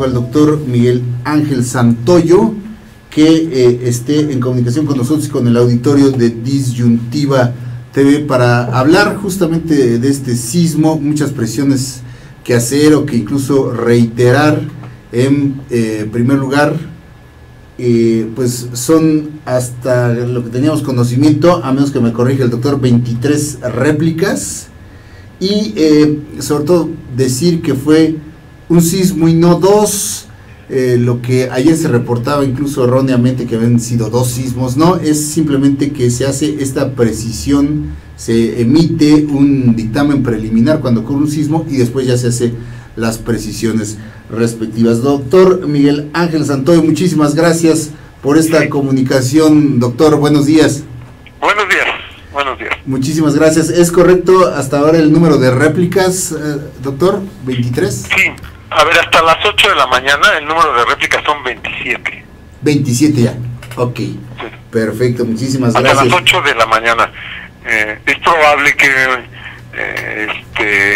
al doctor Miguel Ángel Santoyo, que esté en comunicación con nosotros y con el auditorio de Disyuntiva TV para hablar justamente de este sismo, muchas presiones que hacer o que incluso reiterar. En primer lugar, pues son, hasta lo que teníamos conocimiento, a menos que me corrija el doctor, 23 réplicas, y sobre todo decir que fue un sismo y no dos, lo que ayer se reportaba incluso erróneamente que habían sido dos sismos. No, es simplemente que se hace esta precisión, se emite un dictamen preliminar cuando ocurre un sismo y después ya se hace las precisiones respectivas. Doctor Miguel Ángel Santoyo, muchísimas gracias por esta comunicación, doctor. Buenos días. Buenos días. Buenos días. Muchísimas gracias. ¿Es correcto hasta ahora el número de réplicas, doctor? ¿23? Sí. A ver, hasta las 8 de la mañana el número de réplicas son 27. 27 ya. Ok. Sí. Perfecto, muchísimas gracias. Hasta las 8 de la mañana. Es probable que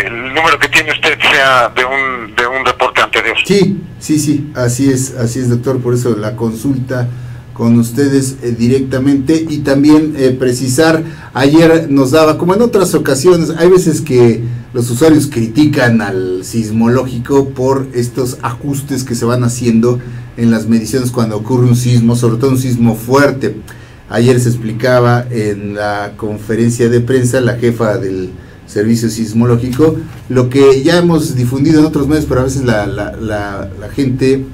el número que tiene usted sea de un reporte anterior. Sí, así es, doctor, por eso la consulta con ustedes directamente. Y también precisar, ayer nos daba, como en otras ocasiones, hay veces que los usuarios critican al sismológico por estos ajustes que se van haciendo en las mediciones cuando ocurre un sismo, sobre todo un sismo fuerte. Ayer se explicaba en la conferencia de prensa la jefa del servicio sismológico, lo que ya hemos difundido en otros medios, pero a veces la gente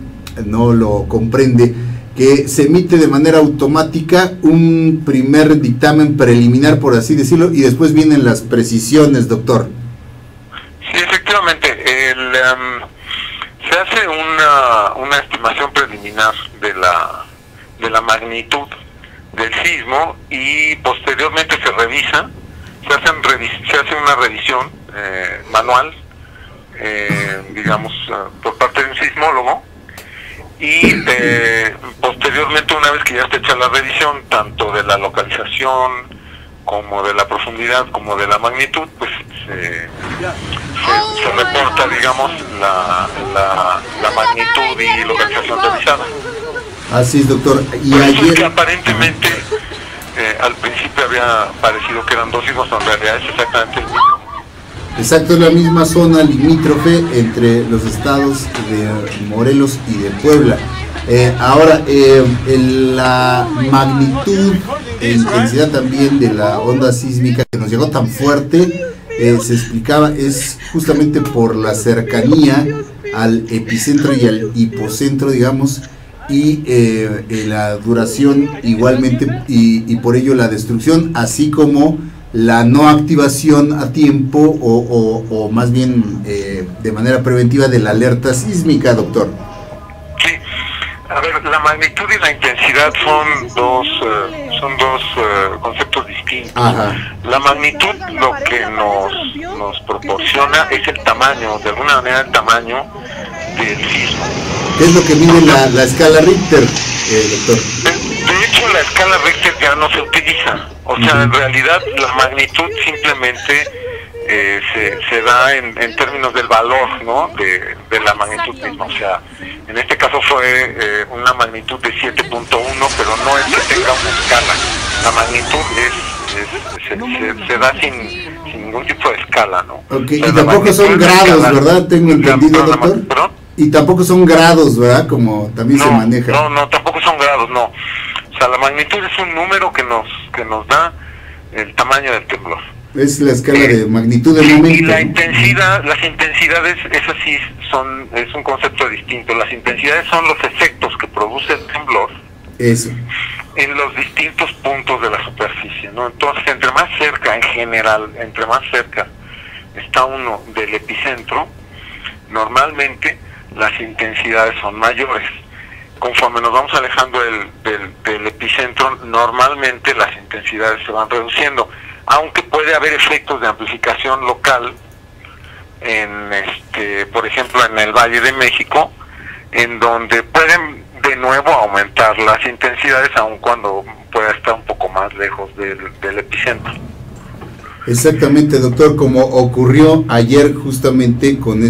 no lo comprende, que se emite de manera automática un primer dictamen preliminar, por así decirlo, y después vienen las precisiones, doctor. Sí, efectivamente, se hace una estimación preliminar de la magnitud del sismo y posteriormente se revisa, se hace una revisión manual, digamos, por parte de un sismólogo, y posteriormente, una vez que ya está hecha la revisión, tanto de la localización como de la profundidad como de la magnitud, pues se reporta, digamos, la magnitud y localización revisada. Así es, doctor. Y por ayer, eso es que aparentemente al principio había parecido que eran dos sismos, en realidad es exactamente el mismo. Exacto, es la misma zona limítrofe entre los estados de Morelos y de Puebla. Ahora, la magnitud e intensidad también de la onda sísmica que nos llegó tan fuerte, se explicaba, es justamente por la cercanía al epicentro y al hipocentro, digamos, y la duración igualmente, y por ello la destrucción, así como la no activación a tiempo o más bien de manera preventiva de la alerta sísmica, doctor. Sí, a ver, la magnitud y la intensidad son dos conceptos distintos. Ajá. La magnitud lo que nos proporciona es el tamaño, de alguna manera el tamaño del sismo. ¿Qué es lo que mide la escala Richter, doctor? De hecho, la escala Richter ya no se utiliza. O sea, en realidad la magnitud simplemente se da en términos del valor, ¿no? de la magnitud misma. O sea, en este caso fue una magnitud de 7.1, pero no es que tenga una escala. La magnitud se da sin ningún tipo de escala, ¿no? Okay. O sea, y tampoco son grados, ¿verdad? Tengo entendido, doctor. ¿Perdón? Y tampoco son grados, ¿verdad? Como también se maneja. No, tampoco son grados, no. O sea, la magnitud es un número que nos da el tamaño del temblor. Es la escala de magnitud del momento. Y la intensidad, las intensidades, esas sí es un concepto distinto. Las intensidades son los efectos que produce el temblor. Eso. En los distintos puntos de la superficie, ¿no? Entonces, entre más cerca, en general, entre más cerca está uno del epicentro, normalmente las intensidades son mayores. Conforme nos vamos alejando del epicentro, normalmente las intensidades se van reduciendo, aunque puede haber efectos de amplificación local por ejemplo, en el Valle de México, en donde pueden de nuevo aumentar las intensidades, aun cuando pueda estar un poco más lejos del epicentro. Exactamente, doctor, como ocurrió ayer justamente con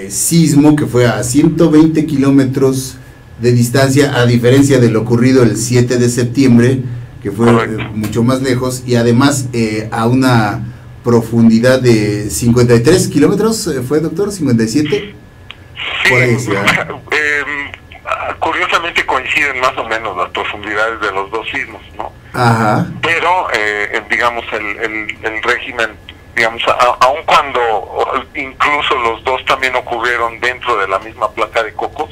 sismo que fue a 120 kilómetros de distancia, a diferencia de lo ocurrido el 7 de septiembre, que fue mucho más lejos, y además a una profundidad de 53 kilómetros, ¿fue, doctor? ¿57? Sí, por ahí, curiosamente coinciden más o menos las profundidades de los dos sismos, ¿no? Ajá. Pero, digamos, el régimen, digamos, aun cuando incluso los dos también ocurrieron dentro de la misma placa de Cocos,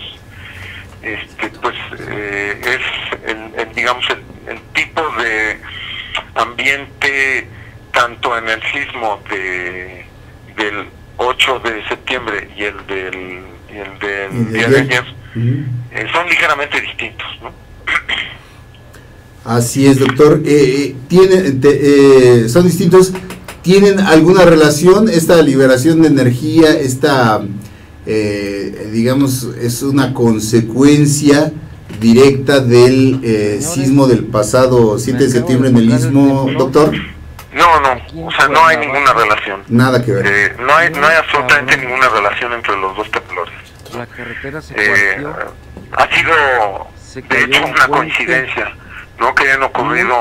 pues es digamos, el tipo de ambiente, tanto en el sismo del 8 de septiembre y el del día de ayer, son ligeramente distintos, ¿no? Así es, doctor. Son distintos. ¿Tienen alguna relación esta liberación de energía, digamos, es una consecuencia directa del sismo del pasado 7 de septiembre en el Istmo, doctor? No, o sea, no hay ninguna relación. Nada que ver. No hay absolutamente ninguna relación entre los dos temblores. La carretera se partió. Ha sido, de hecho, una coincidencia, ¿no? Que hayan ocurrido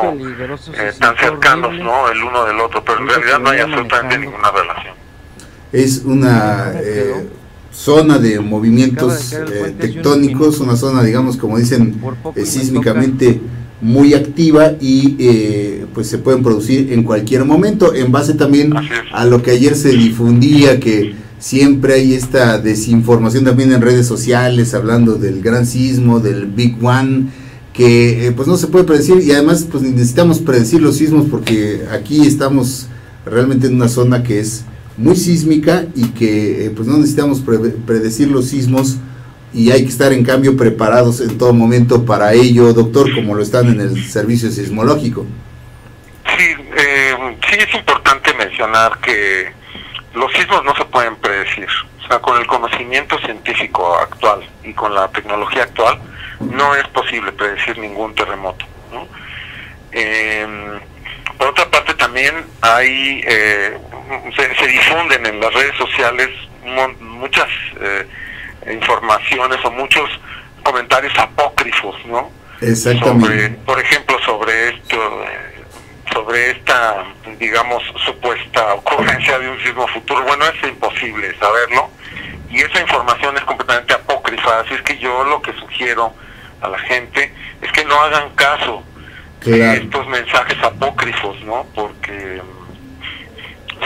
tan cercanos, ¿no? El uno del otro, pero en realidad no hay absolutamente ninguna relación. Es una zona de movimientos tectónicos, una zona, digamos, como dicen, sísmicamente muy activa y pues se pueden producir en cualquier momento, en base también a lo que ayer se difundía, que siempre hay esta desinformación también en redes sociales, hablando del gran sismo, del Big One, que pues no se puede predecir, y además pues necesitamos predecir los sismos, porque aquí estamos realmente en una zona que es muy sísmica y que pues no necesitamos predecir los sismos, y hay que estar en cambio preparados en todo momento para ello, doctor, como lo están en el servicio sismológico. Sí, sí es importante mencionar que los sismos no se pueden predecir. O sea, con el conocimiento científico actual y con la tecnología actual no es posible predecir ningún terremoto, ¿no? Por otra parte, también hay se difunden en las redes sociales muchas informaciones o muchos comentarios apócrifos, ¿no? Exactamente. Por ejemplo, sobre esta, digamos, supuesta ocurrencia de un sismo futuro. Bueno, es imposible saberlo, y esa información es completamente apócrifa, así es que yo lo que sugiero a la gente es que no hagan caso de estos mensajes apócrifos, ¿no? Porque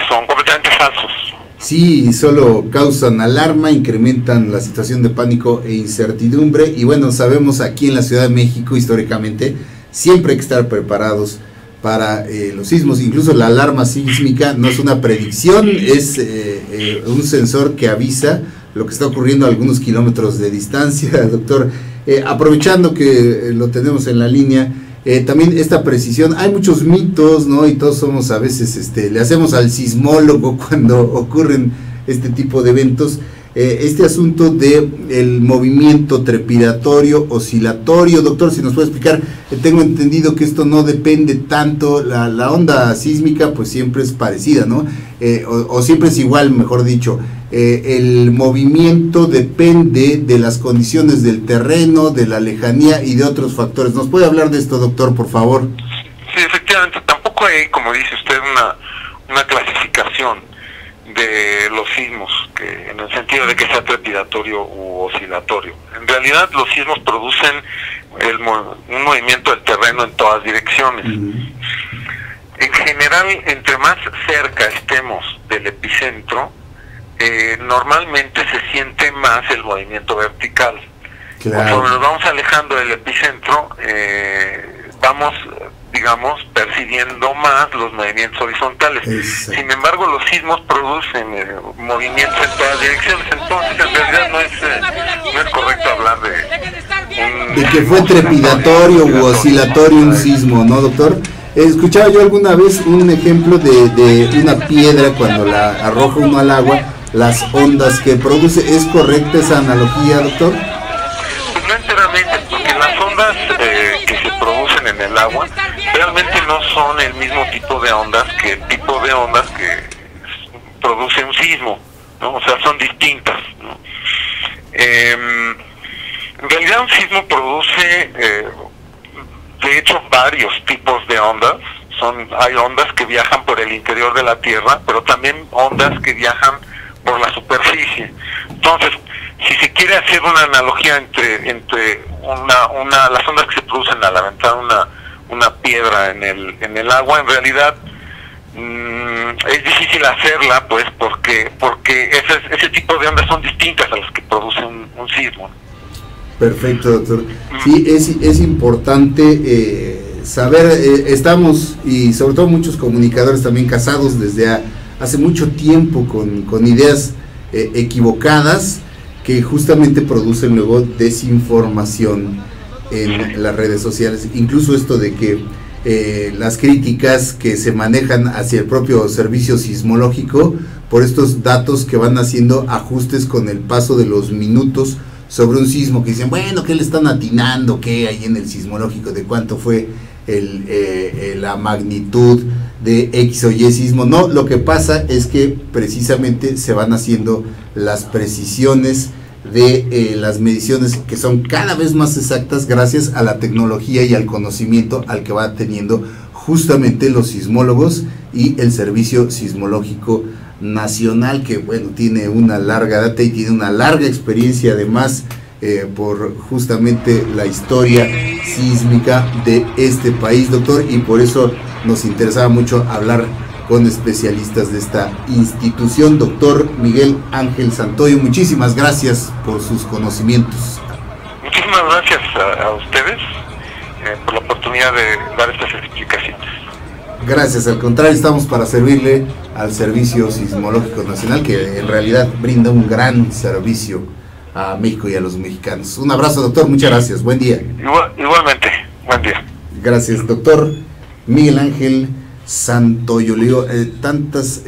son completamente falsos. Sí, solo causan alarma, incrementan la situación de pánico e incertidumbre, y bueno, sabemos aquí en la Ciudad de México históricamente siempre hay que estar preparados para los sismos. Incluso la alarma sísmica no es una predicción, es un sensor que avisa lo que está ocurriendo a algunos kilómetros de distancia, doctor. Aprovechando que lo tenemos en la línea, también esta precisión, hay muchos mitos, ¿no? Y todos somos a veces, le hacemos al sismólogo cuando ocurren este tipo de eventos. Este asunto de el movimiento trepidatorio, oscilatorio, doctor, si nos puede explicar. Tengo entendido que esto no depende tanto, la onda sísmica pues siempre es parecida, ¿no? O siempre es igual, mejor dicho. El movimiento depende de las condiciones del terreno, de la lejanía y de otros factores. ¿Nos puede hablar de esto, doctor, por favor? Sí, efectivamente, tampoco hay, como dice usted, una clasificación de los sismos, que en el sentido de que sea trepidatorio u oscilatorio. En realidad los sismos producen un movimiento del terreno en todas direcciones. En general, entre más cerca estemos del epicentro, normalmente se siente más el movimiento vertical. Conforme nos vamos alejando del epicentro, vamos, digamos, percibiendo más los movimientos horizontales. Exacto. Sin embargo, los sismos producen movimientos en todas direcciones, entonces en realidad no es correcto hablar de que fue trepidatorio u oscilatorio un sismo, ¿no, doctor? Escuchaba yo alguna vez un ejemplo de una piedra cuando la arroja uno al agua, las ondas que produce. ¿Es correcta esa analogía, doctor? Pues no enteramente, porque las ondas que se producen en el agua realmente no son el mismo tipo de ondas que el tipo de ondas que produce un sismo, ¿no? O sea, son distintas, ¿no? En realidad un sismo produce, de hecho, varios tipos de ondas. Hay ondas que viajan por el interior de la Tierra, pero también ondas que viajan por la superficie. Entonces, si se quiere hacer una analogía entre las ondas que se producen al aventar una piedra en el agua, en realidad es difícil hacerla, pues, porque ese tipo de ondas son distintas a las que produce un sismo. Perfecto, doctor. Sí, es importante saber, estamos, y sobre todo muchos comunicadores también casados desde hace mucho tiempo con ideas equivocadas que justamente producen luego desinformación en las redes sociales. Incluso esto de que las críticas que se manejan hacia el propio servicio sismológico por estos datos que van haciendo ajustes con el paso de los minutos sobre un sismo, que dicen, bueno, ¿qué le están atinando? ¿Qué hay en el sismológico? ¿De cuánto fue la magnitud de X o Y sismo? No, lo que pasa es que precisamente se van haciendo las precisiones de las mediciones, que son cada vez más exactas gracias a la tecnología y al conocimiento al que va teniendo justamente los sismólogos y el Servicio Sismológico Nacional, que bueno, tiene una larga data y tiene una larga experiencia además por justamente la historia sísmica de este país, doctor, y por eso nos interesaba mucho hablar con especialistas de esta institución. Doctor Miguel Ángel Santoyo, muchísimas gracias por sus conocimientos. Muchísimas gracias a ustedes por la oportunidad de dar estas explicaciones. Gracias, al contrario, estamos para servirle al Servicio Sismológico Nacional, que en realidad brinda un gran servicio a México y a los mexicanos. Un abrazo, doctor, muchas gracias, buen día. Igualmente, buen día. Gracias, doctor Miguel Ángel Santoyo. Le digo, tantas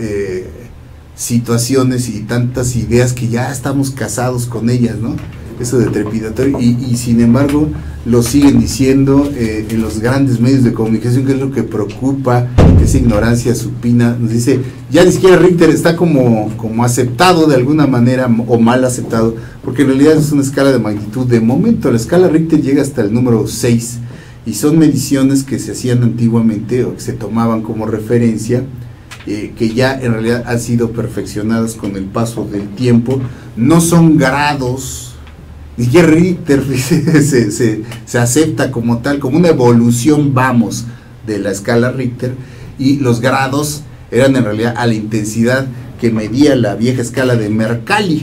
situaciones y tantas ideas que ya estamos casados con ellas, ¿no? Eso de trepidatorio, y sin embargo lo siguen diciendo en los grandes medios de comunicación, que es lo que preocupa, esa ignorancia supina. Nos dice, ya ni siquiera Richter está como aceptado de alguna manera, o mal aceptado, porque en realidad es una escala de magnitud. De momento la escala Richter llega hasta el número 6, y son mediciones que se hacían antiguamente o que se tomaban como referencia, que ya en realidad han sido perfeccionadas con el paso del tiempo. No son grados, ni siquiera Richter se acepta como tal, como una evolución, vamos, de la escala Richter, y los grados eran en realidad a la intensidad que medía la vieja escala de Mercalli.